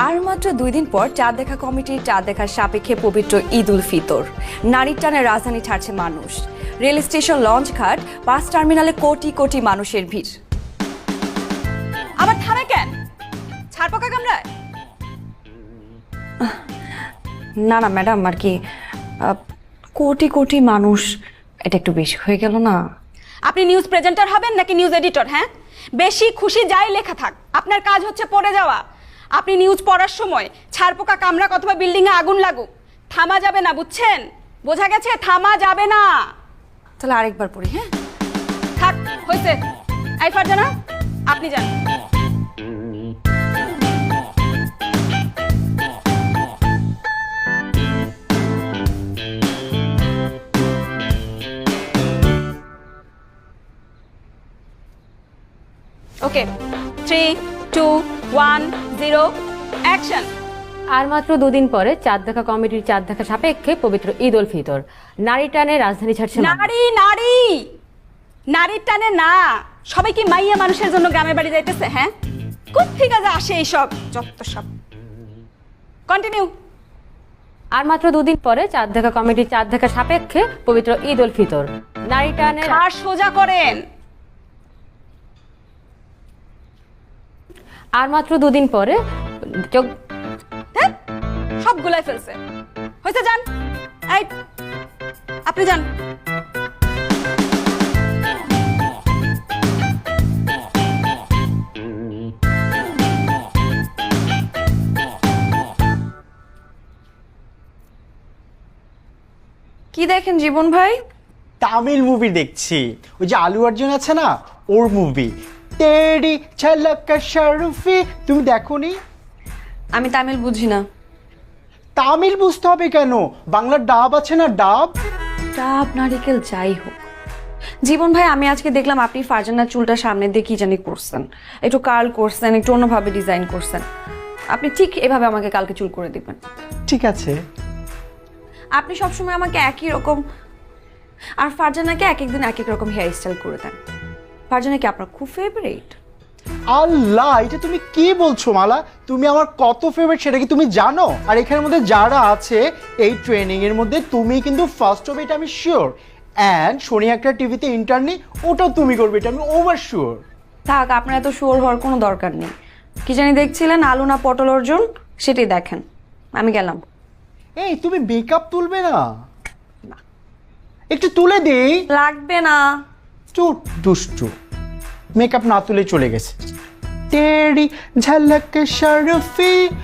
আর মাত্র 2 দিন পর চাঁদ দেখা কমিটির চাঁদ দেখার সাপেক্ষে পবিত্র ঈদ উল ফিতর। নারীর টানে রাজধানী ছাড়ছে মানুষ। রেল স্টেশন, লঞ্চ ঘাট, বাস টার্মিনালে কোটি কোটি মানুষের ভিড়। আবার থামে কেন? ছাড় পোকা কামড়ায়? না না ম্যাডাম, আর কি কোটি কোটি মানুষ, এটা একটু বেশি হয়ে গেল না? আপনি নিউজ প্রেজেন্টার হবেন নাকি নিউজ এডিটর? হ্যাঁ, বেশি খুশি যাই লেখা থাক, আপনার কাজ হচ্ছে পড়ে যাওয়া। আপনি নিউজ পড়ার সময় ছাড় পোকা কামড়াক অথবা বিল্ডিং এ আগুন লাগুক, থামা যাবে না, বুঝছেন? বোঝা গেছে? থামা যাবে না। তাহলে আরেকবার পড়ি। হ্যাঁ থাক, হয়েছে। এই ফারজানা, আপনি যান। ওকে, 3, 2, 1, 0, অ্যাকশন। আর মাত্র 2 দিন পরে চাঁদ দেখা কমিটির চাঁদ দেখা সাপেক্ষে পবিত্র ঈদ উল ফিতর। নারী টানে রাজধানী ছাড়ছে মানুষ। নারী নারী নারীর টানে না, সবাই কি মাইয়া মানুষের জন্য গ্রামের বাড়ি যাইতেছে? হ্যাঁ, কোত্থেকে যে আসে এইসব যত সব। কন্টিনিউ। আর মাত্র 2 দিন পরে চাঁদ দেখা কমিটির চাঁদ দেখা সাপেক্ষে পবিত্র ঈদ উল ফিতর। নারী টানে আর সোজা করেন। আর মাত্র 2 দিন পরে সব গুলাই ফেলছে। হয়েছে, যান। এই আপনি যান। কি দেখেন জীবন ভাই? তামিল মুভি দেখছি, ওই যে আলু অর্জুন আছে না, ওর মুভি তেরি ঝলক শরফি। তুমি দেখোনি? আমি তামিল বুঝি না। তামিল বুঝতে হবে কেন? বাংলার ডাব আছে না, ডাব। ডাব, নারিকেল, যাই হোক। জীবন ভাই, আমি আজকে দেখলাম আপনি ফারজানার চুলটা সামনে দিয়ে কি জানি করছেন, একটু কার্ল করছেন, একটু অন্যভাবে ডিজাইন করছেন। আপনি ঠিক এভাবে আমাকে কালকে চুল করে দিবেন। ঠিক আছে। আপনি সবসময় আমাকে একই রকম, আর ফারজানাকে এক একদিন এক এক রকম হেয়ার স্টাইল করে দেন। ফারজানা কি আপনার খুব ফেভারিট? আল্লাহ, এটা তুমি কি বলছো মালা? তুমি আমার কত ফেভারিট সেটা কি তুমি জানো? আর এখানের মধ্যে যারা আছে এই ট্রেনিং এর মধ্যে তুমি কিন্তু ফার্স্ট হবে, এটা আমি শিওর। অ্যান্ড শনি একটা টিভিতে ইন্টারনি, ওটাও তুমি করবে, এটা আমি ওভার শিওর। থাক, আপনার এত শিওর হওয়ার কোনো দরকার নেই। কি জানি দেখছিলেন, আলু না পটল অর্জুন, সেটাই দেখেন। আমি গেলাম। এই তুমি মেকআপ তুলবে না? একটু তুলে দিই। লাগবে না। চুপ দুষ্টু, মেকআপ না তুলে চলে গেছে। তেরি ঝলক শরফি